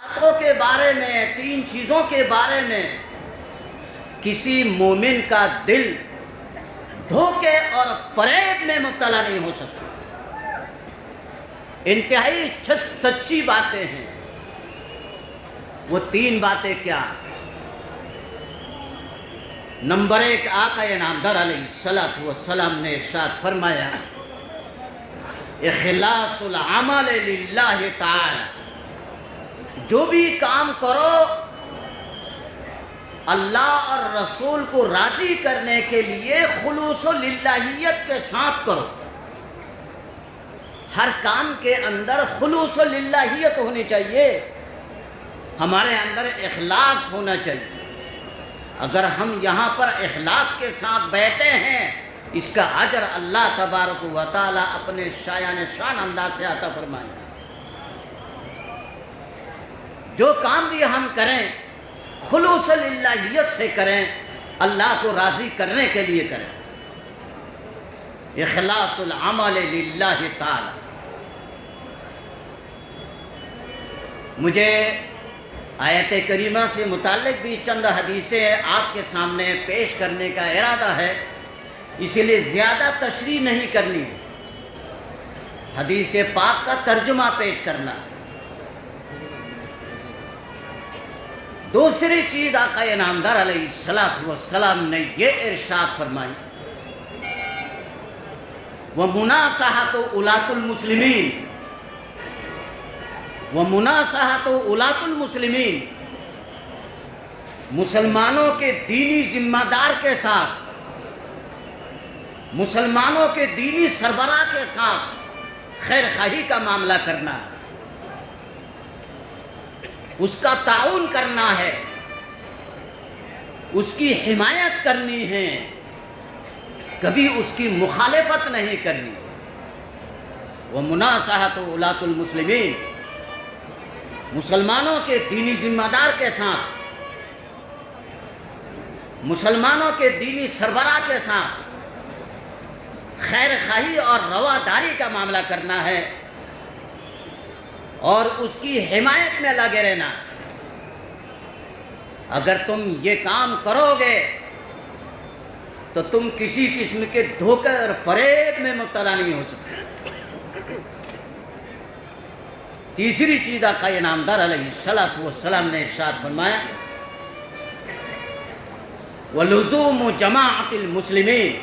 باتوں کے بارے میں، تین چیزوں کے بارے میں کسی مومن کا دل دھوکے اور فریب میں مبتلا نہیں ہو سکتا۔ انتہائی سچی باتیں ہیں۔ وہ تین باتیں کیا؟ نمبر ایک، آقا انعامدار علیہ السلام نے ارشاد فرمایا، اخلاص العمل للہ تعالی، جو بھی کام کرو اللہ اور رسول کو راضی کرنے کے لیے خلوص و للہیت کے ساتھ کرو۔ ہر کام کے اندر خلوص و للہیت ہونی چاہیے، ہمارے اندر اخلاص ہونا چاہیے۔ اگر ہم یہاں پر اخلاص کے ساتھ بیٹھے ہیں، اس کا اجر اللہ تبارک و تعالی اپنے شان انداز سے عطا فرمائے۔ جو کام بھی ہم کریں خلوص للہیت سے کریں، اللہ کو راضی کرنے کے لیے کریں۔ اخلاص العمل للہ تعالی۔ مجھے آیت کریمہ سے متعلق بھی چند حدیثیں آپ کے سامنے پیش کرنے کا ارادہ ہے، اسی لیے زیادہ تشریح نہیں کرنی ہے، حدیث پاک کا ترجمہ پیش کرنا ہے۔ دوسری چیز آقا انعامدار علیہ السلام نے یہ ارشاد فرمائی، وَمُنَاصَحَةُ أُولَاتُ الْمُسْلِمِينَ، وَمُنَاصَحَةُ أُولَاتُ الْمُسْلِمِينَ، مسلمانوں کے دینی ذمہ دار کے ساتھ، مسلمانوں کے دینی سربراہ کے ساتھ خیر خواہی کا معاملہ کرنا ہے، اس کا تعاون کرنا ہے، اس کی حمایت کرنی ہے، کبھی اس کی مخالفت نہیں کرنی۔ وَمُنَاصَحَةُ أُولَاتُ الْمُسْلِمِينَ، مسلمانوں کے دینی ذمہ دار کے ساتھ، مسلمانوں کے دینی سربراہ کے ساتھ خیر خواہی اور رواداری کا معاملہ کرنا ہے اور اس کی حمایت میں لگے رہنا۔ اگر تم یہ کام کرو گے تو تم کسی قسم کے دھوکے اور فریب میں مبتلا نہیں ہو سکتے۔ تیسری چیز آقا انعامدار علیہ السلام نے ارشاد فرمایا، وَلُزُومُ جَمَاعَةِ الْمُسْلِمِينَ،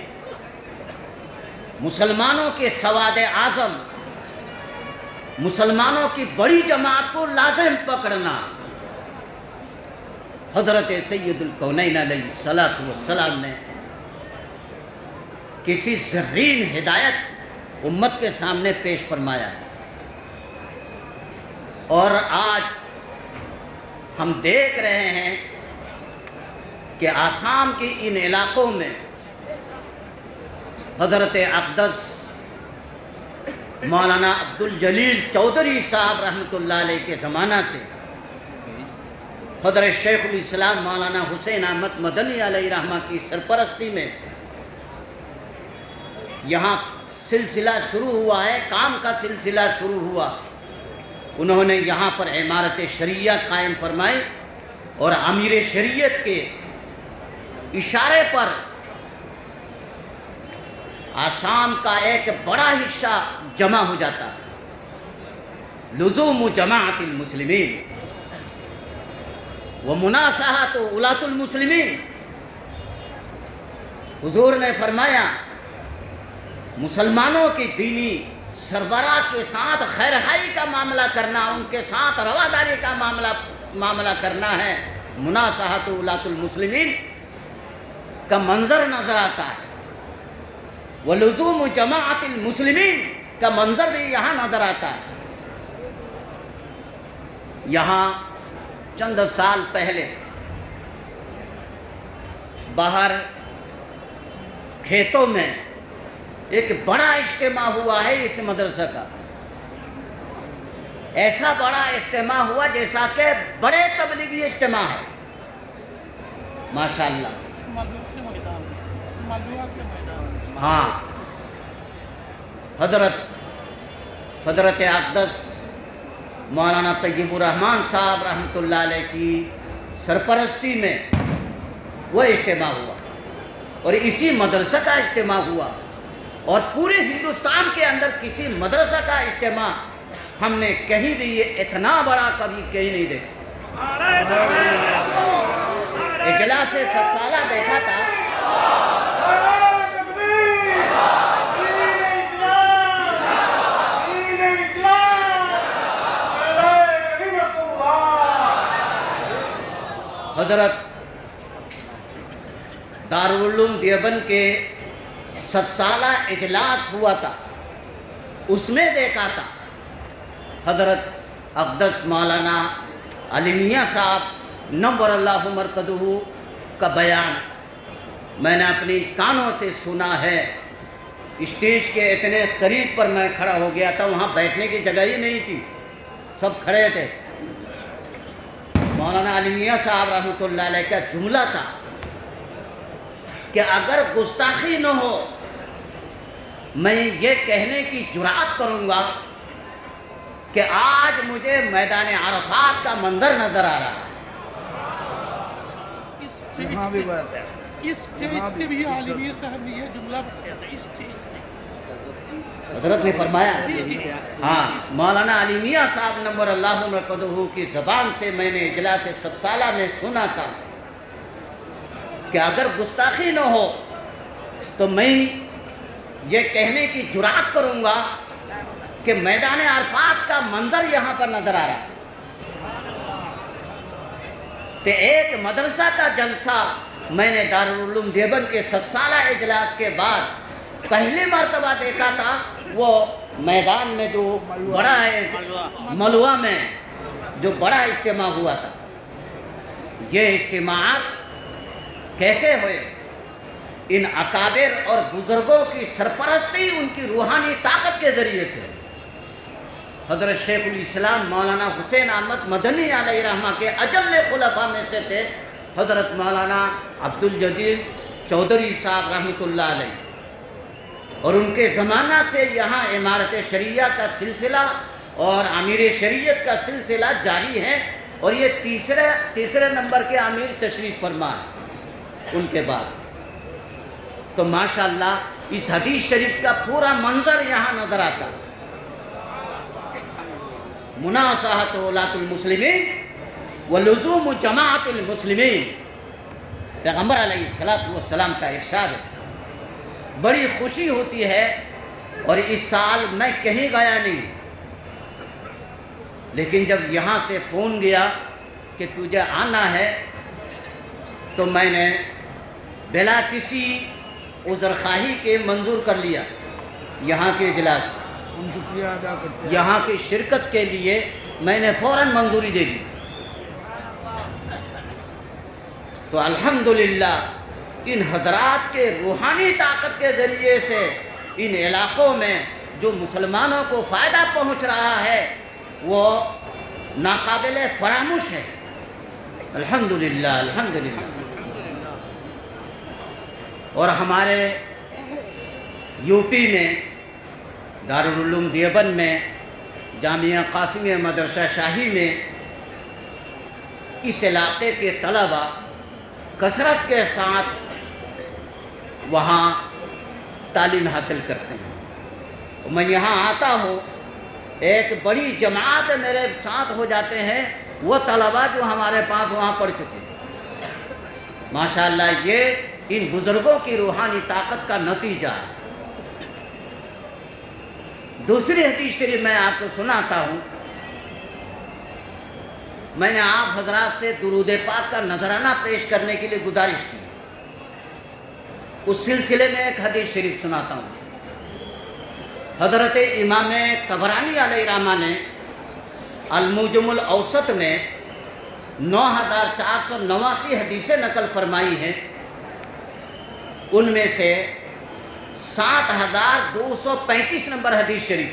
مسلمانوں کے سواد اعظم، مسلمانوں کی بڑی جماعت کو لازم پکڑنا۔ حضرت سید الکونین علیہ السلام نے کسی زرین ہدایت امت کے سامنے پیش فرمایا ہے، اور آج ہم دیکھ رہے ہیں کہ آسام کے ان علاقوں میں حضرت اقدس مولانا عبدالجلیل چودھری صاحب رحمۃ اللہ علیہ کے زمانہ سے حضرت شیخ الاسلام مولانا حسین احمد مدنی علیہ رحمہ کی سرپرستی میں یہاں سلسلہ شروع ہوا ہے، کام کا سلسلہ شروع ہوا۔ انہوں نے یہاں پر عمارت شریعہ قائم فرمائی اور امیر شریعت کے اشارے پر آسام کا ایک بڑا حصہ جمع ہو جاتا ہے۔ لزوم جماعت المسلمین ومناصحۃ اولات المسلمین، حضور نے فرمایا مسلمانوں کی دینی سربراہ کے ساتھ خیر خواہی کا معاملہ کرنا، ان کے ساتھ رواداری کا معاملہ کرنا ہے۔ مناصحۃ اولات المسلمین کا منظر نظر آتا ہے، وَلُزُومُ جَمَاعَةِ الْمُسْلِمِينَ کا منظر بھی یہاں نظر آتا ہے۔ یہاں چند سال پہلے باہر کھیتوں میں ایک بڑا اجتماع ہوا ہے اس مدرسہ کا، ایسا بڑا اجتماع ہوا جیسا کہ بڑے تبلیغی اجتماع ہے، ماشاءاللہ۔ ہاں، حضرت اقدس مولانا طیب الرحمن صاحب رحمۃ اللہ علیہ کی سرپرستی میں وہ اجتماع ہوا، اور اسی مدرسہ کا اجتماع ہوا، اور پورے ہندوستان کے اندر کسی مدرسہ کا اجتماع ہم نے کہیں بھی یہ اتنا بڑا کبھی کہیں نہیں دیکھا۔ اجلاس ست سالہ دیکھا تھا، حضرت دارالعلوم دیوبند کے 7 سالہ اجلاس ہوا تھا، اس میں دیکھا تھا حضرت اقدس مولانا علی میاں صاحب نور اللہ مرکزہ کا بیان میں نے اپنی کانوں سے سنا ہے۔ اسٹیج کے اتنے قریب پر میں کھڑا ہو گیا تھا، وہاں بیٹھنے کی جگہ ہی نہیں تھی، سب کھڑے تھے۔ مولانا علی میاں صاحب رحمۃ اللہ علیہ کا جملہ تھا کہ اگر گستاخی نہ ہو میں یہ کہنے کی جرات کروں گا کہ آج مجھے میدان عرفات کا منظر نظر آ رہا ہے۔ اس اسٹیج سے بھی عالمیہ صاحب نے یہ جملہ بتایا تھا، اس اسٹیج سے حضرت نے فرمایا، ہاں مولانا علی میاں صاحب نور اللہ مرکزہ کی زبان سے میں نے اجلاس 7 سالہ میں سنا تھا کہ اگر گستاخی نہ ہو تو میں یہ کہنے کی جرات کروں گا کہ میدان عرفات کا منظر یہاں پر نظر آ رہا ہے۔ کہ ایک مدرسہ کا جلسہ میں نے دارالعلوم دیوبند کے 7 سالہ اجلاس کے بعد پہلی مرتبہ دیکھا تھا، وہ میدان میں جو بڑا ملوہ میں جو بڑا اجتماع ہوا تھا۔ یہ اجتماعات کیسے ہوئے؟ ان اکابر اور بزرگوں کی سرپرستی ان کی روحانی طاقت کے ذریعے سے۔ حضرت شیخ الاسلام مولانا حسین احمد مدنی علیہ رحمہ کے اجل خلفاء میں سے تھے حضرت مولانا عبدالجلیل چودھری صاحب رحمۃ اللہ علیہ، اور ان کے زمانہ سے یہاں امارت شریعہ کا سلسلہ اور امیر شریعت کا سلسلہ جاری ہے، اور یہ تیسرے نمبر کے امیر تشریف فرما ہے ان کے بعد۔ تو ماشاءاللہ اس حدیث شریف کا پورا منظر یہاں نظر آتا۔ مناصحت ولاۃ المسلمین ولزوم جماعت المسلمین، پیغمبر علیہ السلام کا ارشاد ہے۔ بڑی خوشی ہوتی ہے، اور اس سال میں کہیں گیا نہیں، لیکن جب یہاں سے فون گیا کہ تجھے آنا ہے تو میں نے بلا کسی عذر خواہی کے منظور کر لیا یہاں کے اجلاس، ہم شکریہ ادا کرتے ہیں۔ یہاں کی شرکت کے لیے میں نے فوراً منظوری دے دی۔ تو الحمدللہ ان حضرات کے روحانی طاقت کے ذریعے سے ان علاقوں میں جو مسلمانوں کو فائدہ پہنچ رہا ہے وہ ناقابل فراموش ہے۔ الحمدللہ الحمدللہ۔ اور ہمارے یو پی میں دارالعلوم دیوبند میں جامعہ قاسمیہ مدرسہ شاہی میں اس علاقے کے طلباء کثرت کے ساتھ وہاں تعلیم حاصل کرتے ہیں۔ میں یہاں آتا ہوں، ایک بڑی جماعت میرے ساتھ ہو جاتے ہیں وہ طلباء جو ہمارے پاس وہاں پڑھ چکے ہیں۔ ماشاءاللہ یہ ان بزرگوں کی روحانی طاقت کا نتیجہ ہے۔ دوسری حدیث شریف میں آپ کو سناتا ہوں۔ میں نے آپ حضرات سے درود پاک کا نذرانہ پیش کرنے کے لیے گزارش کی، اس سلسلے میں ایک حدیث شریف سناتا ہوں۔ حضرت امام طبرانی علیہ رحمہ نے المعجم الاوسط میں 9489 حدیثیں نقل فرمائی ہیں، ان میں سے 7235 نمبر حدیث شریف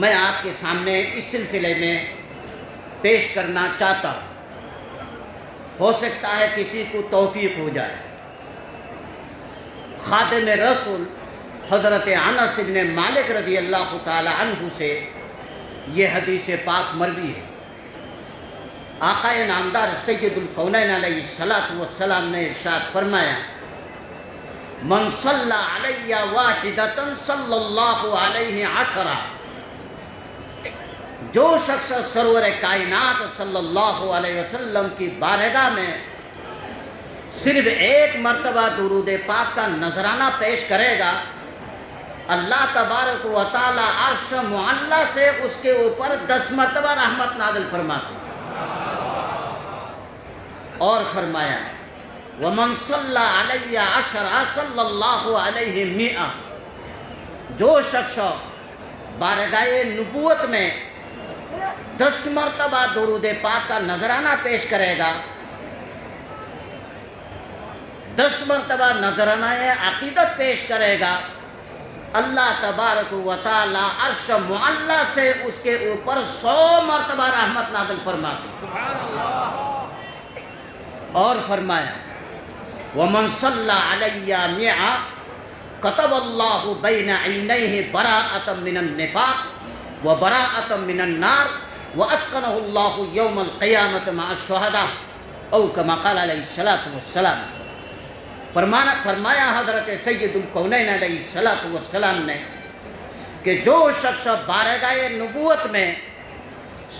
میں آپ کے سامنے اس سلسلے میں پیش کرنا چاہتا ہوں، ہو سکتا ہے کسی کو توفیق ہو جائے۔ خادم رسول حضرت انس بن مالک رضی اللہ تعالی عنہ سے یہ حدیث پاک مروی ہے۔ آقا نامدار سید الکونین علیہ الصلوۃ والسلام نے ارشاد فرمایا، من صلی علی واحدۃ صلی اللہ علیہ عشرہ، جو شخص سرور کائنات صلی اللہ علیہ وسلم کی بارگاہ میں صرف ایک مرتبہ درود پاک کا نذرانہ پیش کرے گا، اللہ تبارک و تعالی عرش معلی سے اس کے اوپر 10 مرتبہ رحمت نازل فرماتے ہیں۔ اور فرمایا، وَمَنْ صَلَّى عَلَيَّ عَشْرًا صَلَّى اللَّهُ عَلَيْهِ مِئَةً، جو شخص بارگاہ نبوت میں 10 مرتبہ درود پاک کا نذرانہ پیش کرے گا، 10 مرتبہ نذرانہ عقیدت پیش کرے گا، اللہ تبارک و تعالی عرش معلی سے اس کے اوپر 100 مرتبہ رحمت نازل فرماتے ہیں۔ اور فرمایا، وَمَنْ صَلَّى عَلَيَّ مِئَةً كَتَبَ اللَّهُ بَيْنَ عَيْنَيْهِ بَرَاءَةً مِنَ النِّفَاقِ وَبَرَاءَةً مِنَ النَّارِ وَأَسْكَنَهُ اللَّهُ يَوْمَ الْقِيَامَةِ مَعَ الشُّهَدَاءِ أَوْ كَمَا قَالَ عَلَيْهِ الصَّلَاةُ وَالسَّلَامُ۔ فرمایا حضرت سید الکونین علیہ الصلوۃ والسلام نے کہ جو شخص بارگاہ نبوت میں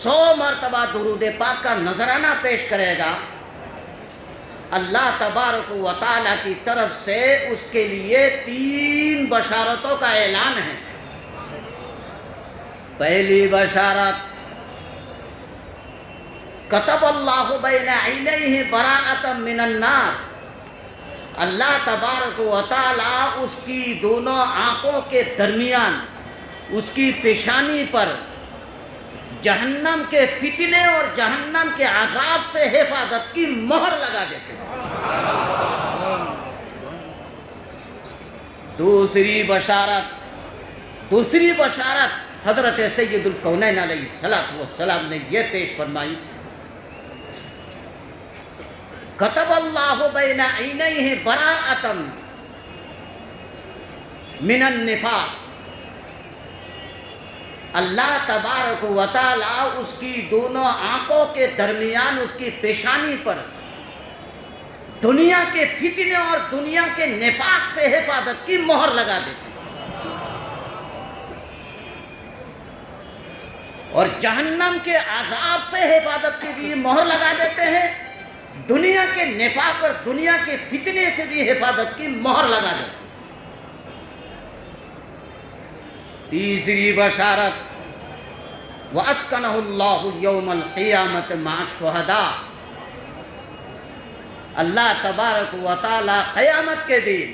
100 مرتبہ درود پاک کا نذرانہ پیش کرے گا، اللہ تبارک و تعالیٰ کی طرف سے اس کے لیے 3 بشارتوں کا اعلان ہے۔ پہلی بشارت، کتب اللہ بین عینیہ براءۃ من النار، اللہ تبارک و تعالیٰ اس کی دونوں آنکھوں کے درمیان، اس کی پیشانی پر جہنم کے فتنے اور جہنم کے عذاب سے حفاظت کی مہر لگا دیتے ہیں۔ دوسری بشارت حضرت سید الکونین علیہ الصلوۃ والسلام نے یہ پیش فرمائی، کتب اللہ بین عینیہ براءۃ من النفاق، اللہ تبارک و تعالیٰ اس کی دونوں آنکھوں کے درمیان، اس کی پیشانی پر دنیا کے فتنے اور دنیا کے نفاق سے حفاظت کی مہر لگا دیتے ہیں، اور جہنم کے عذاب سے حفاظت کی بھی مہر لگا دیتے ہیں، دنیا کے نفاق اور دنیا کے فتنے سے بھی حفاظت کی مہر لگا دیتے ہیں۔ تیسری بشارت، وَأَسْكَنَهُ اللَّهُ يَوْمَ الْقِيَامَةِ مَعَ الشُّهَدَاءِ، اللہ تبارک و تعالی قیامت کے دن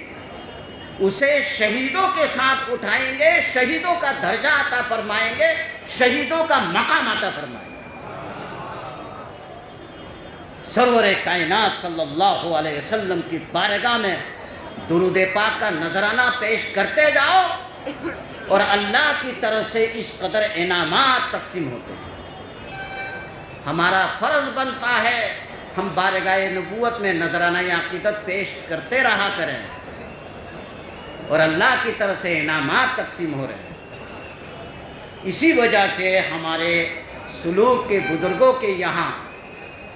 اسے شہیدوں کے ساتھ اٹھائیں گے، شہیدوں کا درجہ عطا فرمائیں گے، شہیدوں کا مقام عطا فرمائیں گے۔ سرور کائنات صلی اللہ علیہ وسلم کی بارگاہ میں درود پاک کا نذرانہ پیش کرتے جاؤ، اور اللہ کی طرف سے اس قدر انعامات تقسیم ہوتے ہیں۔ ہمارا فرض بنتا ہے ہم بارگاہ نبوت میں نذرانہ عقیدت پیش کرتے رہا کریں، اور اللہ کی طرف سے انعامات تقسیم ہو رہے ہیں۔ اسی وجہ سے ہمارے سلوک کے بزرگوں کے یہاں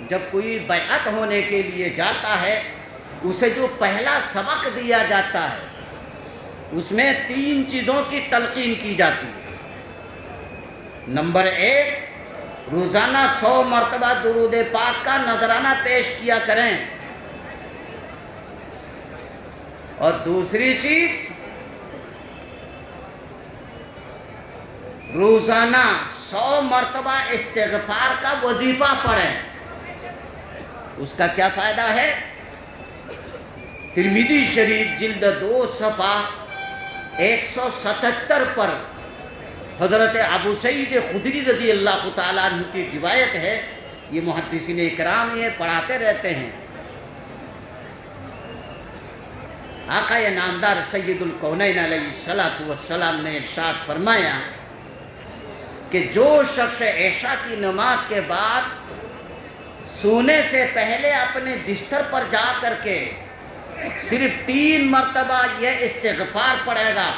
جب کوئی بیعت ہونے کے لیے جاتا ہے، اسے جو پہلا سبق دیا جاتا ہے اس میں 3 چیزوں کی تلقین کی جاتی ہے۔ نمبر 1، روزانہ 100 مرتبہ درود پاک کا نذرانہ پیش کیا کریں، اور دوسری چیز، روزانہ 100 مرتبہ استغفار کا وظیفہ پڑھیں۔ اس کا کیا فائدہ ہے؟ ترمذی شریف جلد 2 صفحہ 177 پر حضرت ابو سعید خدری رضی اللہ تعالیٰ عنہ کی روایت ہے، یہ محدثین اکرام یہ پڑھاتے رہتے ہیں، آقا نامدار سید الکونین علیہ الصلوۃ والسلام نے ارشاد فرمایا کہ جو شخص عشاء کی نماز کے بعد سونے سے پہلے اپنے بستر پر جا کر کے صرف 3 مرتبہ یہ استغفار پڑھے گا،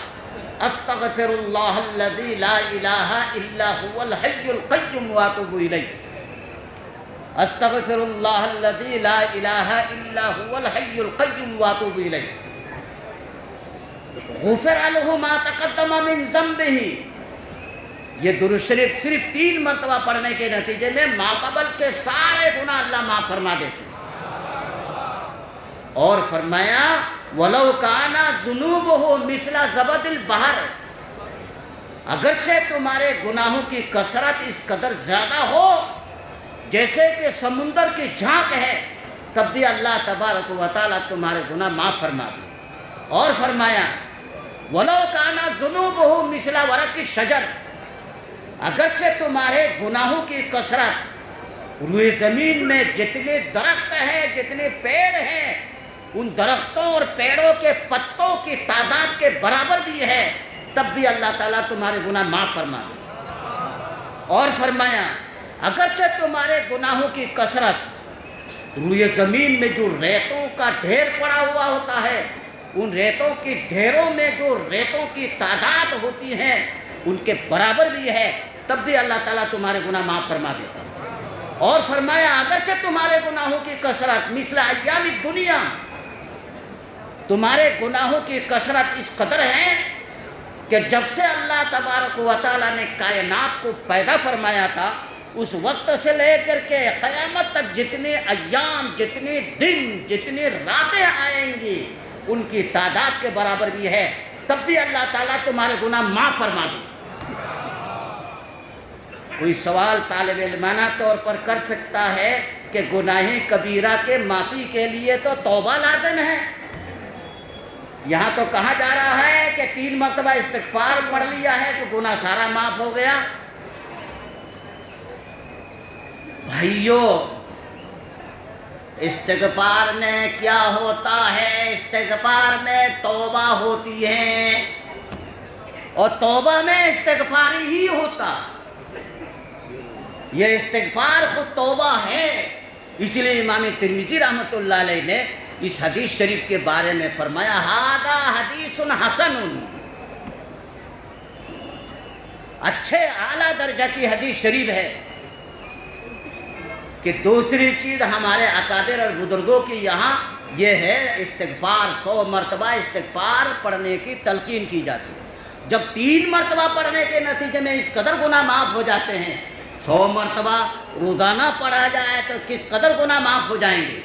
استغفر اللہ الذی لا الہ الا هو الحی القیوم واتوب الیہ، استغفر اللہ الذی لا الہ الا هو الحی القیوم واتوب الیہ، غفر له ما تقدم من ذنبہ۔ یہ درود شریف صرف 3 مرتبہ پڑھنے کے نتیجے میں ماقبل کے سارے گناہ اللہ معاف فرما دیتے۔ اور فرمایا وَلَوْ كَانَ ذُنُوبُهُ مِثْلَ زَبَدِ الْبَحْرِ، اگرچہ تمہارے گناہوں کی کثرت اس قدر زیادہ ہو جیسے کہ سمندر کی جھانک ہے، تب بھی اللہ تبارک و تعالیٰ تمہارے گناہ معاف فرما دے۔ اور فرمایا وَلَوْ كَانَ ذُنُوبُهُ مِثْلَ وَرَقِ الشَّجَرِ، اگرچہ تمہارے گناہوں کی کثرت روئے زمین میں جتنے درخت ہیں، جتنے پیڑ ہیں، ان درختوں اور پیڑوں کے پتوں کی تعداد کے برابر بھی ہے، تب بھی اللہ تعالیٰ تمہارے گناہ معاف فرما دے۔ اور فرمایا اگرچہ تمہارے گناہوں کی کثرت روئے زمین میں جو ریتوں کا ڈھیر پڑا ہوا ہوتا ہے، ان ریتوں کی ڈھیروں میں جو ریتوں کی تعداد ہوتی ہے ان کے برابر بھی ہے، تب بھی اللہ تعالیٰ تمہارے گناہ معاف فرما دیتا۔ اور فرمایا اگرچہ تمہارے گناہوں کی کثرت مثل ایام الدنیا، تمہارے گناہوں کی کثرت اس قدر ہے کہ جب سے اللہ تبارک و تعالیٰ نے کائنات کو پیدا فرمایا تھا اس وقت سے لے کر کے قیامت تک جتنے ایام، جتنے دن، جتنے راتیں آئیں گی ان کی تعداد کے برابر بھی ہے، تب بھی اللہ تعالیٰ تمہارے گناہ معاف فرما دے۔ کوئی سوال طالب علمانہ طور پر کر سکتا ہے کہ گناہ کبیرہ کے معافی کے لیے تو توبہ لازم ہے، یہاں تو کہا جا رہا ہے کہ 3 مرتبہ استغفار پڑھ لیا ہے تو گناہ سارا معاف ہو گیا۔ بھائیو، استغفار میں کیا ہوتا ہے؟ استغفار میں توبہ ہوتی ہے، اور توبہ میں استغفار ہی ہوتا، یہ استغفار خود توبہ ہے۔ اس لیے امام ترمذی رحمۃ اللہ علیہ نے اس حدیث شریف کے بارے میں فرمایا ھذا حدیث حسن، اچھے اعلیٰ درجہ کی حدیث شریف ہے۔ کہ دوسری چیز ہمارے اکابر اور بزرگوں کی یہاں یہ ہے استغفار، 100 مرتبہ استغفار پڑھنے کی تلقین کی جاتی ہے۔ جب 3 مرتبہ پڑھنے کے نتیجے میں اس قدر گناہ معاف ہو جاتے ہیں، 100 مرتبہ روزانہ پڑھا جائے تو کس قدر گناہ معاف ہو جائیں گے۔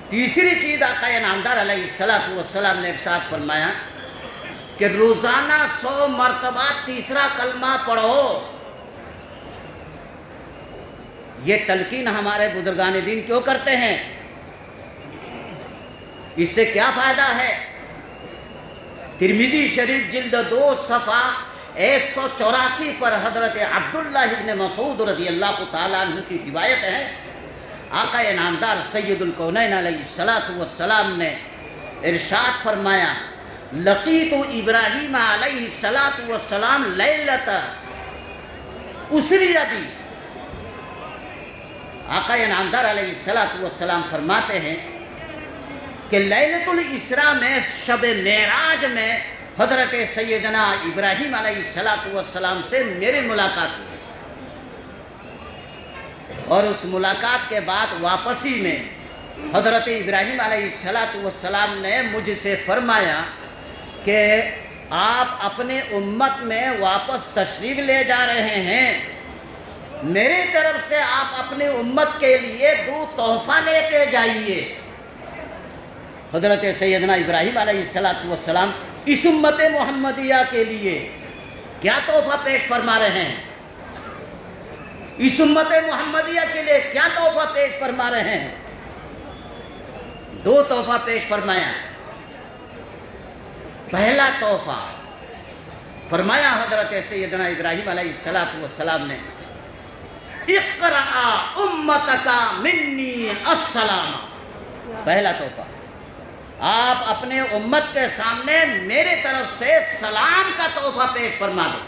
تیسری چیز آقا نامدار علیہ السلام نے ارشاد فرمایا کہ روزانہ 100 مرتبہ تیسرا کلمہ پڑھو۔ یہ تلقین ہمارے بزرگان دین کیوں کرتے ہیں؟ اس سے کیا فائدہ ہے؟ ترمذی شریف جلد 2 صفحہ 184 پر حضرت عبداللہ ابن مسعود رضی اللہ تعالیٰ عنہ کی روایت ہے، آقا نامدار سید الکونین علیہ السلام نے ارشاد فرمایا لقیت ابراہیم علیہ السلام لیلۃ اسری بی۔ آقا نامدار علیہ السلام فرماتے ہیں کہ لیلۃ الاسراء میں، شب معراج میں حضرت سیدنا ابراہیم علیہ السلام سے میری ملاقات ہوئی، اور اس ملاقات کے بعد واپسی میں حضرت ابراہیم علیہ السلام نے مجھ سے فرمایا کہ آپ اپنے امت میں واپس تشریف لے جا رہے ہیں، میری طرف سے آپ اپنی امت کے لیے 2 تحفہ لے کے جائیے۔ حضرت سیدنا ابراہیم علیہ السلام اس امت محمدیہ کے لیے کیا تحفہ پیش فرما رہے ہیں؟ اس امت محمدیہ کے لیے کیا تحفہ پیش فرما رہے ہیں؟ 2 تحفہ پیش فرمایا۔ پہلا تحفہ فرمایا حضرت سیدنا ابراہیم علیہ السلام نے اقرأ امتک منی السلام، پہلا تحفہ آپ اپنے امت کے سامنے میرے طرف سے سلام کا تحفہ پیش فرما دیں۔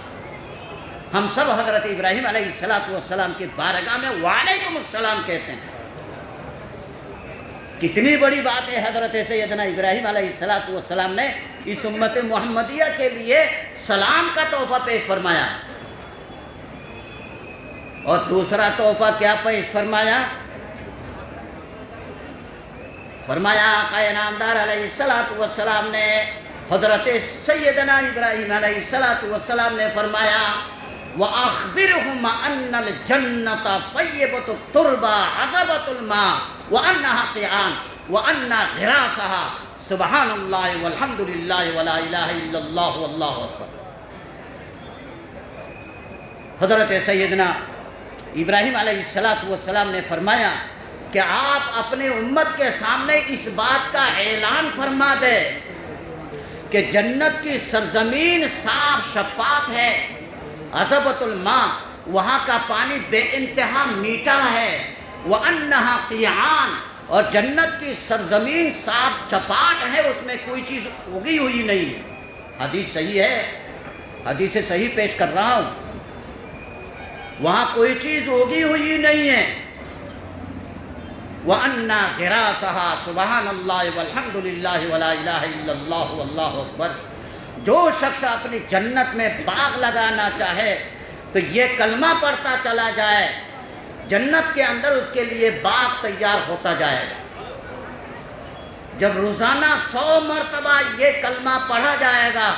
ہم سب حضرت ابراہیم علیہ السلام کی بارگاہ میں وعلیکم السلام کہتے ہیں۔ کتنی بڑی بات ہے، حضرت سیدنا ابراہیم علیہ السلام نے اس امت محمدیہ کے لیے سلام کا تحفہ پیش فرمایا، اور دوسرا تحفہ کیا پیش فرمایا؟ فرمایا آقا نامدار علیہ السلام نے حضرت سیدنا ابراہیم علیہ السلام نے فرمایا وَأَخْبِرْهُمْ أَنَّ الْجَنَّةَ طَيِّبَةُ التُّرْبَةِ عَذَبَةُ الْمَاءِ وَأَنَّهَا قِيعَانٌ وَأَنَّ غِرَاسَهَا سبحان اللہ والحمد للہ ولا الہ الا اللہ واللہ اکبر۔ حضرت سیدنا ابراہیم علیہ السلام نے فرمایا کہ آپ اپنے امت کے سامنے اس بات کا اعلان فرما دے کہ جنت کی سرزمین صاف شفاف ہے، عذبۃ الماء، وہاں کا پانی بے انتہا میٹھا ہے، وَأَنَّهَا قِيعَانٌ، اور جنت کی سرزمین صاف چپاٹ ہے، اس میں کوئی چیز اگی ہوئی نہیں ہے۔ حدیث صحیح ہے، حدیث صحیح پیش کر رہا ہوں، وہاں کوئی چیز اگی ہوئی نہیں ہے۔ وَأَنَّا غِرَاسَهَا سبحان اللہ والحمد للہ ولا الہ الا اللہ واللہ اکبر۔ جو شخص اپنی جنت میں باغ لگانا چاہے تو یہ کلمہ پڑھتا چلا جائے، جنت کے اندر اس کے لیے باغ تیار ہوتا جائے گا۔ جب روزانہ 100 مرتبہ یہ کلمہ پڑھا جائے گا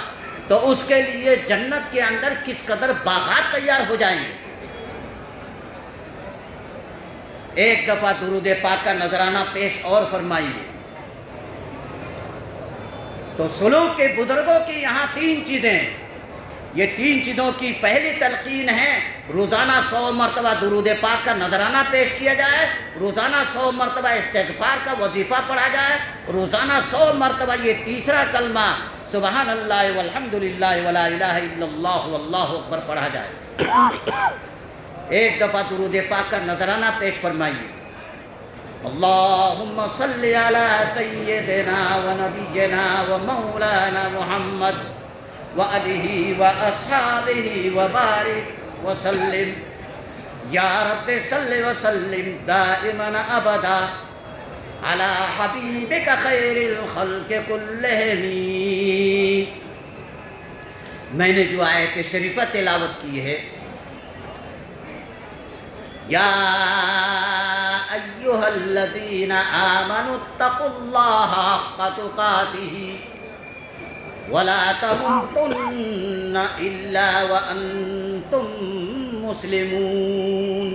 تو اس کے لیے جنت کے اندر کس قدر باغات تیار ہو جائیں گے۔ ایک دفعہ درود پاک کا نذرانہ پیش اور فرمائیے۔ تو سلوک کے بزرگوں کی یہاں 3 چیزیں، یہ 3 چیزوں کی پہلی تلقین ہے روزانہ 100 مرتبہ درود پاک کا نذرانہ پیش کیا جائے، روزانہ 100 مرتبہ استغفار کا وظیفہ پڑھا جائے، روزانہ 100 مرتبہ یہ تیسرا کلمہ سبحان اللہ والحمد للہ ولا الہ الا اللہ واللہ اکبر پڑھا جائے۔ ایک دفعہ درود پاک کا نذرانہ پیش فرمائیے۔ اللہم صلی علی سیدنا و نبینا و مولانا محمد وآلہ و اصحابہ و بارک وسلم یا رب صلی وسلم دائما ابدا علی حبیبک خیر الخلق کلہم۔ میں نے جو آیت شریفہ تلاوت کی ہے، یا ایہا الذین آمنوا اتقوا اللہ حق تقاتہ ولا تموتن الا وانتم مسلمون۔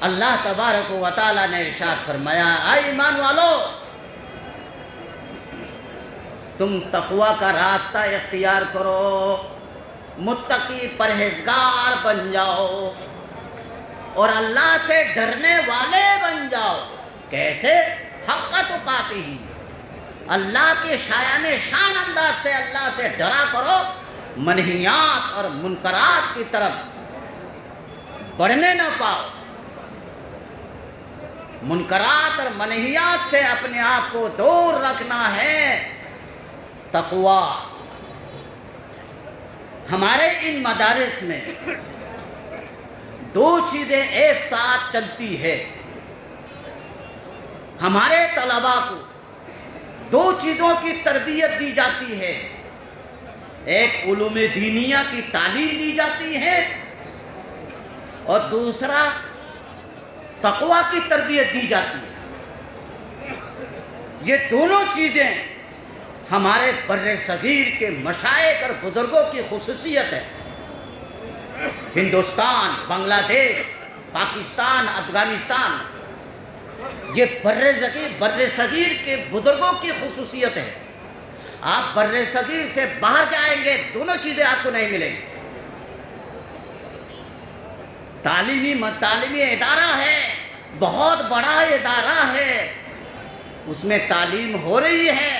اللہ تبارک و تعالی نے ارشاد فرمایا، اے ایمان والو، تم تقوی کا راستہ اختیار کرو، متقی پرہیزگار بن جاؤ اور اللہ سے ڈرنے والے بن جاؤ۔ کیسے؟ حق تقاتہ، اللہ کے شایان شان انداز سے اللہ سے ڈرا کرو، منہیات اور منکرات کی طرف بڑھنے نہ پاؤ، منکرات اور منہیات سے اپنے آپ کو دور رکھنا ہے۔ تقوی ہمارے ان مدارس میں 2 چیزیں ایک ساتھ چلتی ہے۔ ہمارے طلباء کو 2 چیزوں کی تربیت دی جاتی ہے، ایک علوم دینیہ کی تعلیم دی جاتی ہے اور دوسرا تقوی کی تربیت دی جاتی ہے۔ یہ دونوں چیزیں ہمارے بر صغیر کے مشائخ اور بزرگوں کی خصوصیت ہے۔ ہندوستان، بنگلہ دیش، پاکستان، افغانستان، یہ بر صغیر کے بزرگوں کی خصوصیت ہے۔ آپ بر صغیر سے باہر جائیں گے، دونوں چیزیں آپ کو نہیں ملیں گی۔ تعلیمی ادارہ ہے، بہت بڑا ادارہ ہے، اس میں تعلیم ہو رہی ہے،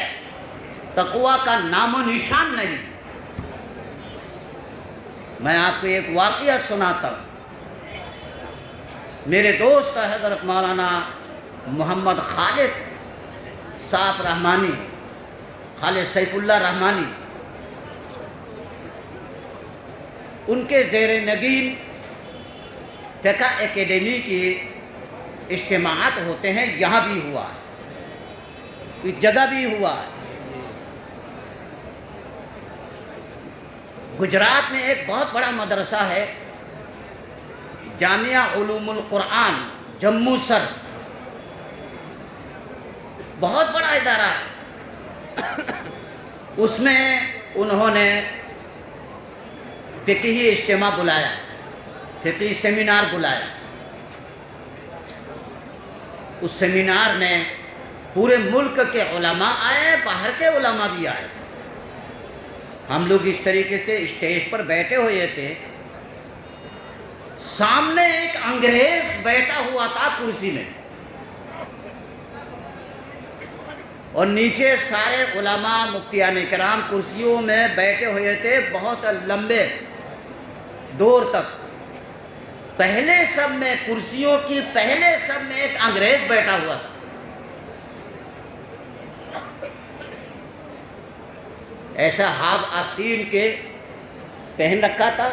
تقوی کا نام و نشان نہیں۔ میں آپ کو ایک واقعہ سناتا ہوں۔ میرے دوست حضرت مولانا محمد خالد صاحب رحمانی، خالد سیف اللہ رحمانی، ان کے زیر نگین فقہ اکیڈمی کی اجتماعات ہوتے ہیں، یہاں بھی ہوا ہے، اس جگہ بھی ہوا ہے۔ گجرات میں ایک بہت بڑا مدرسہ ہے، جامعہ علوم القرآن جموں سر، بہت بڑا ادارہ ہے۔ اس میں انہوں نے فقہی اجتماع بلایا، فقہی سیمینار بلایا۔ اس سیمینار میں پورے ملک کے علماء آئے، باہر کے علماء بھی آئے۔ ہم لوگ اس طریقے سے اسٹیج پر بیٹھے ہوئے تھے، سامنے ایک انگریز بیٹھا ہوا تھا کرسی میں، اور نیچے سارے علماء مفتیان کرام کرسیوں میں بیٹھے ہوئے تھے، بہت لمبے دور تک۔ پہلے سب میں کرسیوں کی پہلے سب میں ایک انگریز بیٹھا ہوا تھا۔ ایسا ہاف آستین کے پہن رکھا تھا،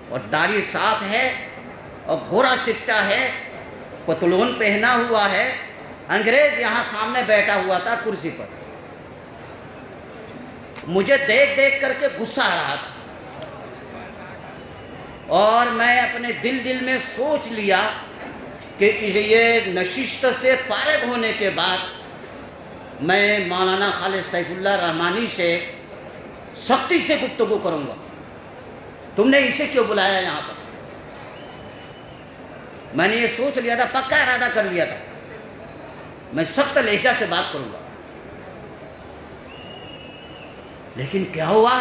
اور داڑھی صاف ہے، اور گورا سٹا ہے، پتلون پہنا ہوا ہے۔ انگریز یہاں سامنے بیٹھا ہوا تھا کرسی پر۔ مجھے دیکھ دیکھ کر کے غصہ آ رہا تھا، اور میں اپنے دل میں سوچ لیا کہ یہ نشست سے فارغ ہونے کے بعد میں مولانا خالد سیف اللہ رحمانی سے سختی سے گفتگو کروں گا، تم نے اسے کیوں بلایا یہاں پر؟ میں نے یہ سوچ لیا تھا، پکا ارادہ کر لیا تھا، میں سخت لہجہ سے بات کروں گا۔ لیکن کیا ہوا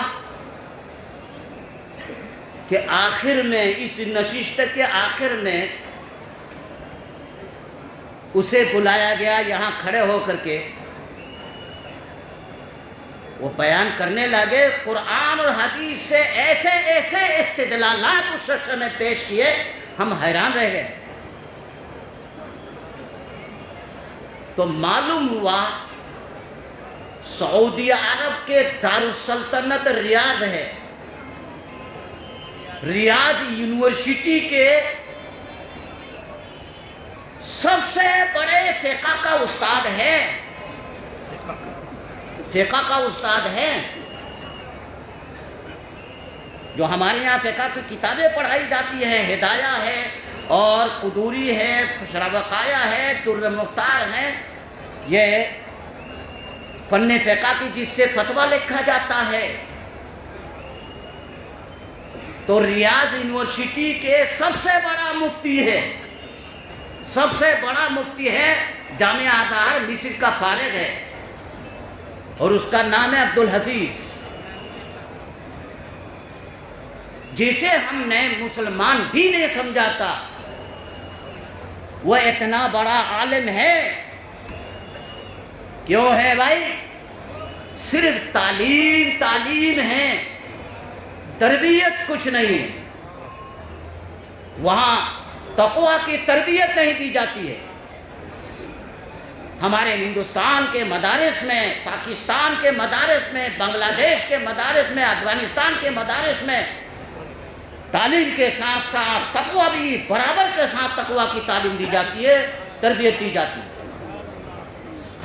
کہ آخر میں اس نشست کے آخر میں اسے بلایا گیا، یہاں کھڑے ہو کر کے وہ بیان کرنے لگے، قرآن اور حدیث سے ایسے ایسے استدلالات اس شخص نے پیش کیے، ہم حیران رہ گئے۔ تو معلوم ہوا سعودی عرب کے دارالسلطنت ریاض ہے، ریاض یونیورسٹی کے سب سے بڑے فقہ کا استاد ہے، فقہ کا استاد ہے۔ جو ہمارے یہاں فقہ کی کتابیں پڑھائی جاتی ہیں، ہدایہ ہے اور قدوری ہے، شرابقایہ ہے، در مختار ہے، یہ فن فقہ کی جس سے فتویٰ لکھا جاتا ہے۔ تو ریاض یونیورسٹی کے سب سے بڑا مفتی ہے، سب سے بڑا مفتی ہے، جامعہ ازہر مصر کا فارغ ہے، اور اس کا نام ہے عبدالحفیظ، جسے ہم نے مسلمان بھی نہیں سمجھا تھا۔ وہ اتنا بڑا عالم ہے، کیوں ہے بھائی؟ صرف تعلیم ہے، تربیت کچھ نہیں۔ وہاں تقویٰ کی تربیت نہیں دی جاتی ہے۔ ہمارے ہندوستان کے مدارس میں، پاکستان کے مدارس میں، بنگلہ دیش کے مدارس میں، افغانستان کے مدارس میں تعلیم کے ساتھ ساتھ تقویٰ بھی برابر کے ساتھ تقویٰ کی تعلیم دی جاتی ہے، تربیت دی جاتی ہے۔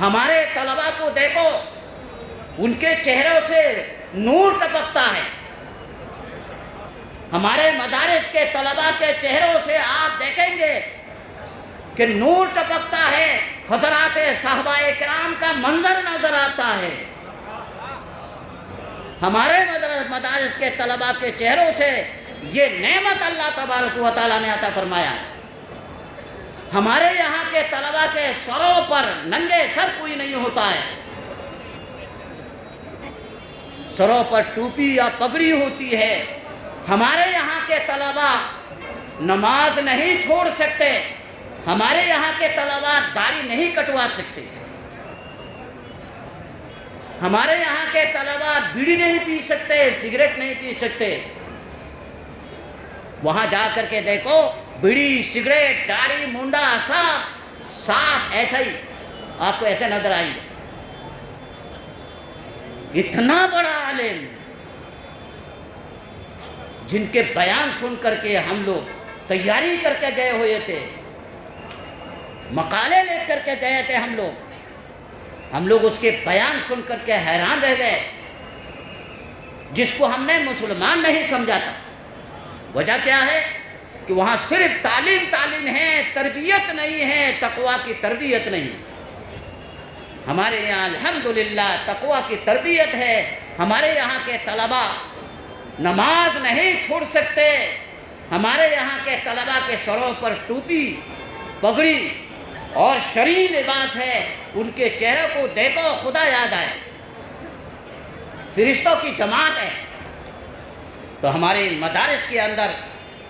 ہمارے طلباء کو دیکھو، ان کے چہروں سے نور ٹپکتا ہے۔ ہمارے مدارس کے طلباء کے چہروں سے آپ دیکھیں گے کہ نور ٹپکتا ہے، حضرات صحابہ کرام کا منظر نظر آتا ہے۔ ہمارے مدارس کے طلباء کے چہروں سے یہ نعمت اللہ تبارک و تعالیٰ نے عطا فرمایا ہے۔ ہمارے یہاں کے طلباء کے سروں پر ننگے سر کوئی نہیں ہوتا ہے، سروں پر ٹوپی یا پگڑی ہوتی ہے۔ ہمارے یہاں کے طلباء نماز نہیں چھوڑ سکتے، ہمارے یہاں کے طلباء داڑھی نہیں کٹوا سکتے، ہمارے یہاں کے طلباء بیڑی نہیں پی سکتے، سگریٹ نہیں پی سکتے۔ وہاں جا کر کے دیکھو، بیڑی، سگریٹ، داڑھی، مونڈا صاف ایسا ہی آپ کو ایسے نظر آئیں گے۔ اتنا بڑا عالم، جن کے بیان سن کر کے ہم لوگ تیاری کر کے گئے ہوئے تھے، مقالے لے کر کے گئے تھے ہم لوگ اس کے بیان سن کر کے حیران رہ گئے، جس کو ہم نے مسلمان نہیں سمجھا تھا۔ وجہ کیا ہے کہ وہاں صرف تعلیم ہے، تربیت نہیں ہے، تقویٰ کی تربیت نہیں۔ ہمارے یہاں الحمدللہ تقویٰ کی تربیت ہے۔ ہمارے یہاں کے طلباء نماز نہیں چھوڑ سکتے، ہمارے یہاں کے طلباء کے سروں پر ٹوپی، پگڑی اور شرعی لباس ہے، ان کے چہرے کو دیکھو خدا یاد آئے، فرشتوں کی جماعت ہے۔ تو ہمارے مدارس کے اندر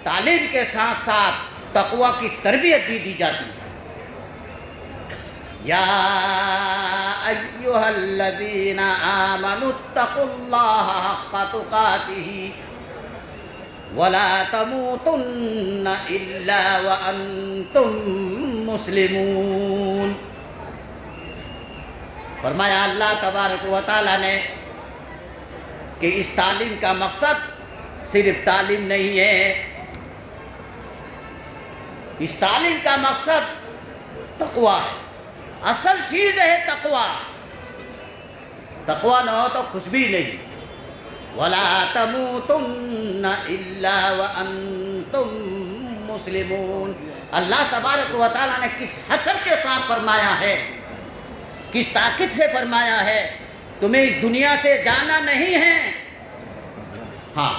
تعلیم کے ساتھ ساتھ تقویٰ کی تربیت بھی دی جاتی ہے۔ یا ایھا الذین آمنوا اتقوا اللہ حق تقاتہ ولا تموتن الا وانتم مسلمون۔ فرمایا اللہ تبارک و تعالیٰ نے کہ اس تعلیم کا مقصد صرف تعلیم نہیں ہے، اس تعلیم کا مقصد تقویٰ ہے، اصل چیز ہے تقویٰ۔ تقویٰ نہ ہو تو کچھ بھی نہیں۔ وَلَا تَمُوتُنَّ إِلَّا وَأَنْتُمْ مُسْلِمُونَ۔ اللہ تبارک و تعالیٰ نے کس حسر کے ساتھ فرمایا ہے، کس طاقت سے فرمایا ہے، تمہیں اس دنیا سے جانا نہیں ہے، ہاں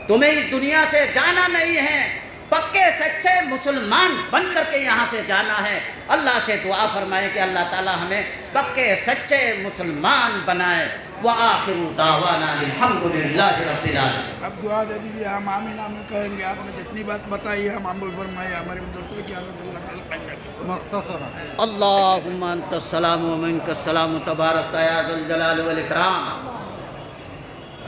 تمہیں اس دنیا سے جانا نہیں ہے، پکے سچے مسلمان بن کر کے یہاں سے جانا ہے۔ اللہ سے دعا فرمائے کہ اللہ تعالی ہمیں پکے سچے مسلمان بنائے۔ وآخر دعوانا الحمدللہ رب العالمین۔ اب دعا دے دیجیے، ہم آمین آمین کہیں گے۔ آپ نے جتنی بات بتائی ہم عمل فرمائے، ہمارے مدرسے کی حالت اللہ اللہم انت السلام و منک السلام تبارک یا ذا الجلال والاکرام۔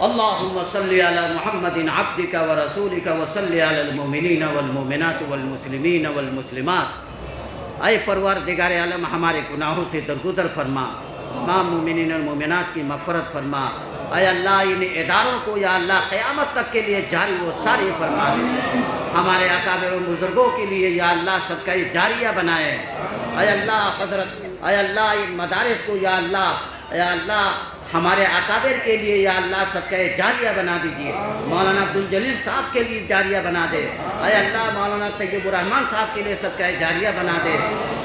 اللہم صلی علی محمد عبدک و رسولک و صلی علی المؤمنین والمؤمنات والمسلمین والمسلمات۔ اے پروردگار عالم، ہمارے گناہوں سے درگزر فرما، تمام مومنین اور مومنات کی مغفرت فرما۔ اے اللہ ان اداروں کو یا اللہ قیامت تک کے لیے جاری و ساری فرما دے۔ ہمارے اکابر و بزرگوں کے لیے یا اللہ صدقہ جاریہ بنائے۔ اے اللہ حضرت، اے اللہ ان مدارس کو یا اللہ ہمارے اکابر کے لیے یا اللہ صدقہ جاریہ بنا دیجیے۔ مولانا عبدالجلیل صاحب کے لیے جاریہ بنا دے۔ اے اللہ مولانا طیب الرحمن صاحب کے لیے صدقہ جاریہ بنا دے۔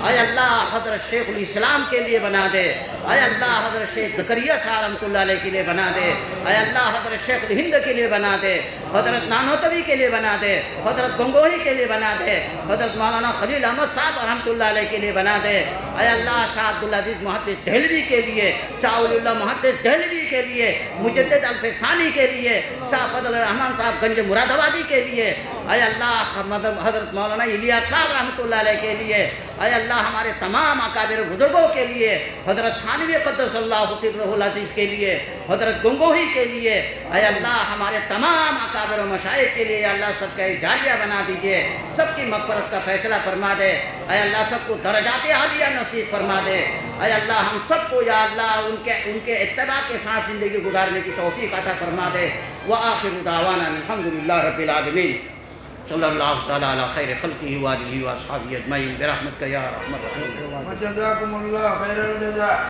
اے اللہ حضرت شیخ الاسلام کے لیے بنا دے۔ اے اللہ حضرت شیخ زکریا صاحب رحمۃ اللہ علیہ کے لیے بنا دے۔ اے اللہ حضرت شیخ الہند کے لیے بنا دے۔ حضرت نانوتوی کے لیے بنا دے۔ حضرت گنگوہی کے لیے بنا دے۔ حضرت مولانا خلیل احمد صاحب رحمۃ اللہ علیہ کے لیے بنا دے۔ اے اللہ شاہ عبدالعزیز محدث دہلوی کے لیے، شاہ ولی اللہ محدث دہلوی کے لیے، مجدد الفسانی کے لیے، شاہ فضل الرحمن صاحب گنج مراد آبادی کے لیے، اے اللہ حضرت مولانا الیاس صاحب رحمۃ اللہ علیہ کے لیے، اے اللہ ہمارے تمام اکابر بزرگوں کے لیے، حضرت تھانوی قدس اللہ سرہ العزیز کے لیے، حضرت گنگوہی کے لیے، اے اللہ ہمارے تمام اکابر و مشائخ کے لیے یا اللہ صدقہ جاریہ بنا دیجئے۔ سب کی مغفرت کا فیصلہ فرما دے۔ اے اللہ سب کو درجات عالیہ نصیب فرما دے۔ اے اللہ ہم سب کو یا اللہ ان کے اتباع کے ساتھ زندگی گزارنے کی توفیق عطا فرما دے۔ وآخر دعوانا الحمدللہ رب العالمین۔ صلی اللہ تعالی علی خیر خلقہ وآلہ وصحبہ اجمعین برحمتک یا ارحم الراحمین۔ وجزاکم اللہ خیر الجزاء۔